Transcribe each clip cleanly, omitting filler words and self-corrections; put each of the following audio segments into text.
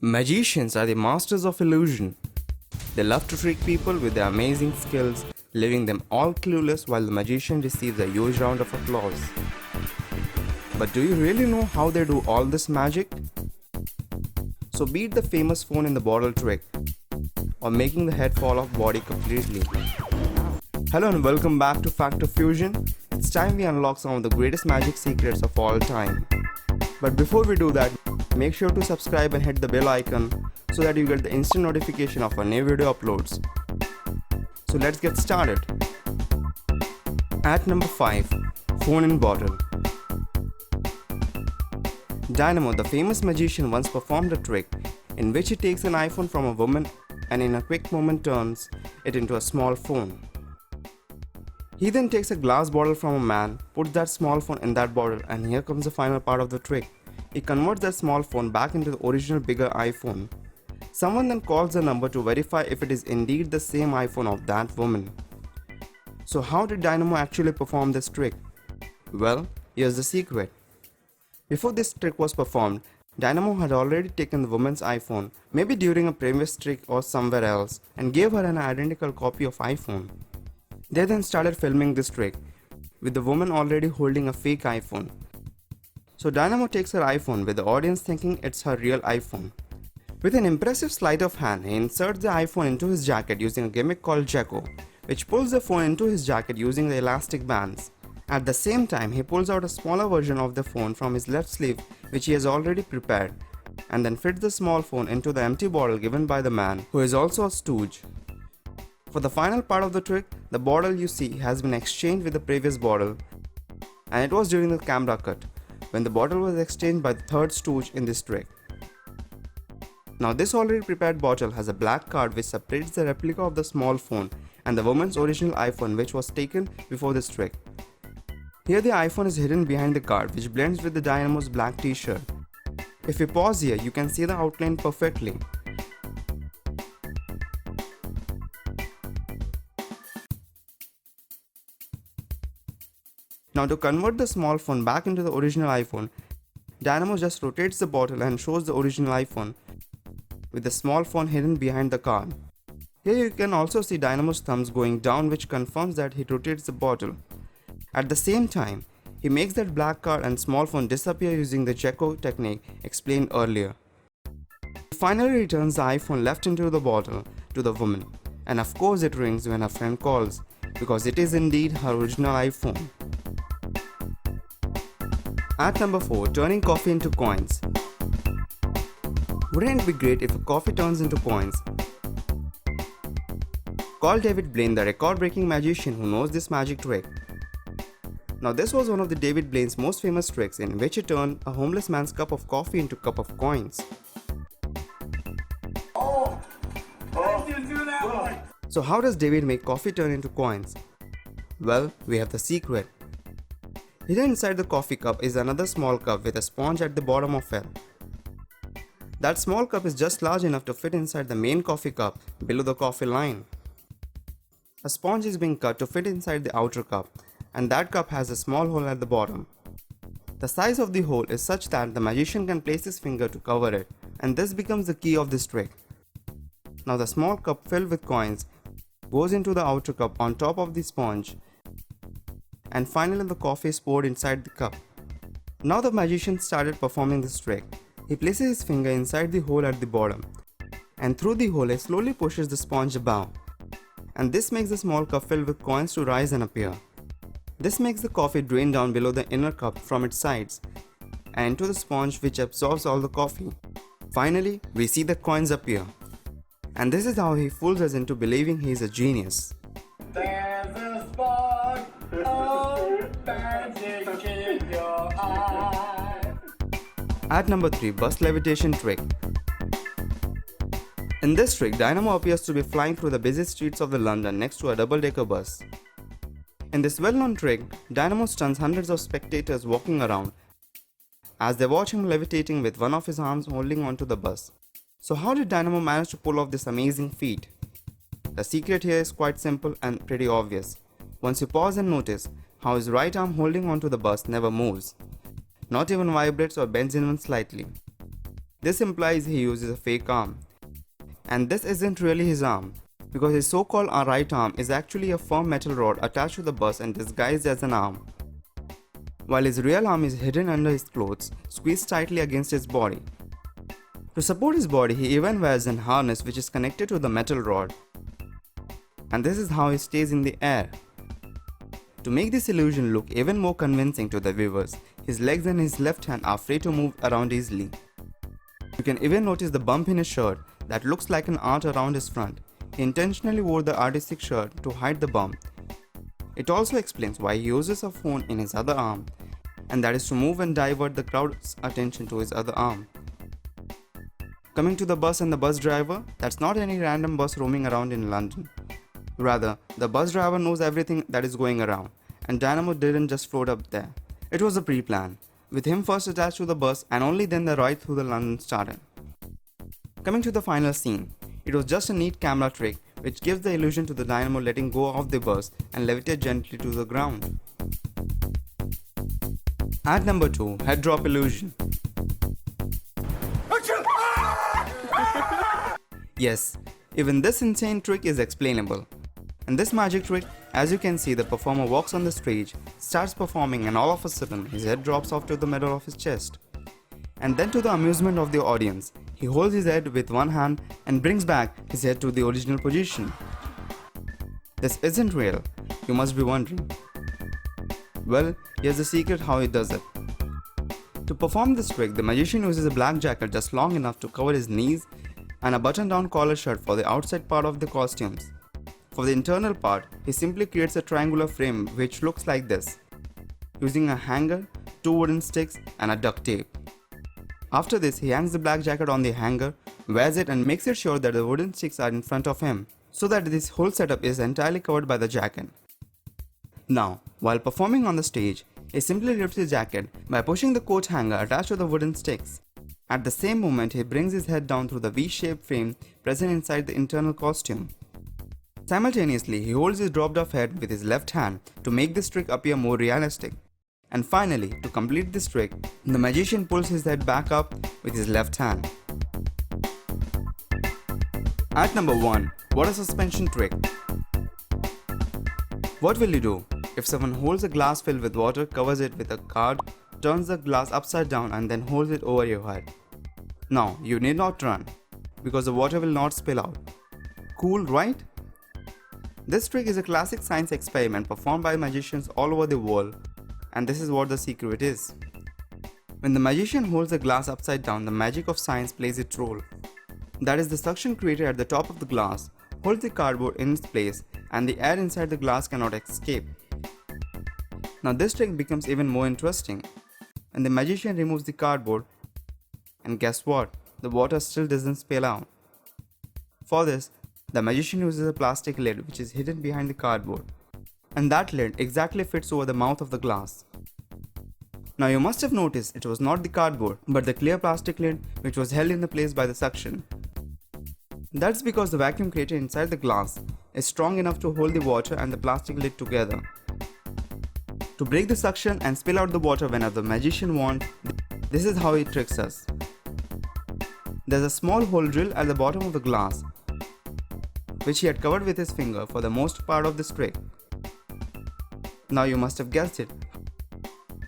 Magicians are the masters of illusion. They love to trick people with their amazing skills, leaving them all clueless while the magician receives a huge round of applause. But do you really know how they do all this magic? So beat the famous phone in the bottle trick, or making the head fall off body completely. Hello and welcome back to FactoFusion. It's time we unlock some of the greatest magic secrets of all time. But before we do that, make sure to subscribe and hit the bell icon so that you get the instant notification of our new video uploads. So let's get started. At number 5, Kunin Bottle. Dynamo, the famous magician, once performed a trick in which he takes an iPhone from a woman and in a quick moment turns it into a small phone. He then takes a glass bottle from a man, puts that small phone in that bottle, and here comes the final part of the trick. He converts that small phone back into the original bigger iPhone. Someone then calls the number to verify if it is indeed the same iPhone of that woman. So how did Dynamo actually perform this trick? Well, here's the secret. Before this trick was performed, Dynamo had already taken the woman's iPhone, maybe during a previous trick or somewhere else, and gave her an identical copy of iPhone. They then started filming this trick, with the woman already holding a fake iPhone. So Dynamo takes her iPhone with the audience thinking it's her real iPhone. With an impressive sleight of hand, he inserts the iPhone into his jacket using a gimmick called Jacko, which pulls the phone into his jacket using the elastic bands. At the same time, he pulls out a smaller version of the phone from his left sleeve, which he has already prepared, and then fits the small phone into the empty bottle given by the man, who is also a stooge. For the final part of the trick, the bottle you see has been exchanged with the previous bottle, and it was during the camera cut, when the bottle was exchanged by the third stooge in this trick. Now this already prepared bottle has a black card which separates the replica of the small phone and the woman's original iPhone which was taken before this trick. Here the iPhone is hidden behind the card which blends with the Dynamo's black t-shirt. If you pause here, you can see the outline perfectly. Now to convert the small phone back into the original iPhone, Dynamo just rotates the bottle and shows the original iPhone, with the small phone hidden behind the card. Here you can also see Dynamo's thumbs going down, which confirms that he rotates the bottle. At the same time, he makes that black card and small phone disappear using the Jacko technique explained earlier. He finally returns the iPhone left into the bottle to the woman, and of course it rings when her friend calls, because it is indeed her original iPhone. At number 4, turning coffee into coins. Wouldn't it be great if a coffee turns into coins? Call David Blaine, the record-breaking magician who knows this magic trick. Now this was one of the David Blaine's most famous tricks in which he turned a homeless man's cup of coffee into a cup of coins. So how does David make coffee turn into coins? Well, we have the secret. Hidden inside the coffee cup is another small cup with a sponge at the bottom of it. That small cup is just large enough to fit inside the main coffee cup below the coffee line. A sponge is being cut to fit inside the outer cup, and that cup has a small hole at the bottom. The size of the hole is such that the magician can place his finger to cover it, and this becomes the key of this trick. Now the small cup filled with coins goes into the outer cup on top of the sponge, and finally the coffee is poured inside the cup. Now the magician started performing this trick. He places his finger inside the hole at the bottom, and through the hole he slowly pushes the sponge above, and this makes the small cup filled with coins to rise and appear. This makes the coffee drain down below the inner cup from its sides and into the sponge which absorbs all the coffee. Finally, we see the coins appear, and this is how he fools us into believing he is a genius. There's a spark of magic in your eye. At number 3, Bus Levitation Trick. In this trick, Dynamo appears to be flying through the busy streets of London next to a double-decker bus. In this well-known trick, Dynamo stuns hundreds of spectators walking around as they watch him levitating with one of his arms holding onto the bus. So how did Dynamo manage to pull off this amazing feat? The secret here is quite simple and pretty obvious. Once you pause and notice how his right arm holding onto the bus never moves, not even vibrates or bends even slightly. This implies he uses a fake arm. And this isn't really his arm, because his so-called right arm is actually a firm metal rod attached to the bus and disguised as an arm, while his real arm is hidden under his clothes, squeezed tightly against his body. To support his body, he even wears a harness which is connected to the metal rod. And this is how he stays in the air. To make this illusion look even more convincing to the viewers, his legs and his left hand are free to move around easily. You can even notice the bump in his shirt that looks like an arch around his front. He intentionally wore the artistic shirt to hide the bump. It also explains why he uses a phone in his other arm, and that is to move and divert the crowd's attention to his other arm. Coming to the bus and the bus driver, that's not any random bus roaming around in London. Rather, the bus driver knows everything that is going around, and Dynamo didn't just float up there. It was a pre-plan, with him first attached to the bus and only then the ride through the London started. Coming to the final scene, it was just a neat camera trick which gives the illusion to the Dynamo letting go of the bus and levitate gently to the ground. At number 2, head drop illusion. Yes, even this insane trick is explainable. In this magic trick, as you can see, the performer walks on the stage, starts performing, and all of a sudden his head drops off to the middle of his chest. And then, to the amusement of the audience, he holds his head with one hand and brings back his head to the original position. This isn't real, you must be wondering. Well, here's the secret how he does it. To perform this trick, the magician uses a black jacket just long enough to cover his knees and a button-down collar shirt for the outside part of the costumes. For the internal part, he simply creates a triangular frame which looks like this, using a hanger, 2 wooden sticks, and a duct tape. After this, he hangs the black jacket on the hanger, wears it, and makes it sure that the wooden sticks are in front of him, so that this whole setup is entirely covered by the jacket. Now, while performing on the stage, he simply lifts his jacket by pushing the coat hanger attached to the wooden sticks. At the same moment, he brings his head down through the V-shaped frame present inside the internal costume. Simultaneously, he holds his dropped off head with his left hand to make this trick appear more realistic. And finally, to complete this trick, the magician pulls his head back up with his left hand. At number 1, water suspension trick. What will you do if someone holds a glass filled with water, covers it with a card, turns the glass upside down, and then holds it over your head? Now, you need not run, because the water will not spill out. Cool, right? This trick is a classic science experiment performed by magicians all over the world, and this is what the secret is. When the magician holds the glass upside down, the magic of science plays its role. That is, the suction created at the top of the glass holds the cardboard in its place, and the air inside the glass cannot escape. Now this trick becomes even more interesting. And the magician removes the cardboard, and guess what? The water still doesn't spill out. For this, the magician uses a plastic lid which is hidden behind the cardboard, and that lid exactly fits over the mouth of the glass. Now you must have noticed it was not the cardboard but the clear plastic lid which was held in the place by the suction. That's because the vacuum created inside the glass is strong enough to hold the water and the plastic lid together. To break the suction and spill out the water whenever the magician wants, this is how he tricks us. There's a small hole drilled at the bottom of the glass, which he had covered with his finger for the most part of this trick. Now you must have guessed it,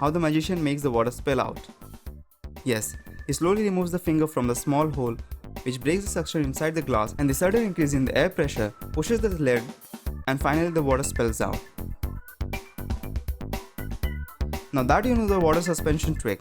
how the magician makes the water spill out. Yes, he slowly removes the finger from the small hole, which breaks the suction inside the glass, and the sudden increase in the air pressure pushes the lid, and finally the water spills out. Now that you know the water suspension trick,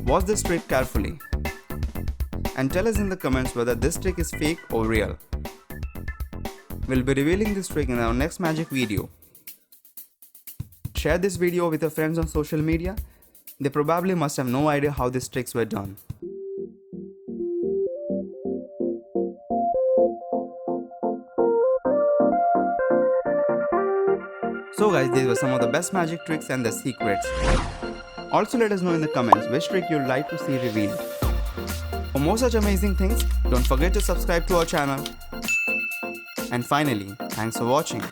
watch this trick carefully and tell us in the comments whether this trick is fake or real. We'll be revealing this trick in our next magic video. Share this video with your friends on social media. They probably must have no idea how these tricks were done. So guys, these were some of the best magic tricks and their secrets. Also let us know in the comments which trick you'd like to see revealed. For more such amazing things, don't forget to subscribe to our channel. And finally, thanks for watching.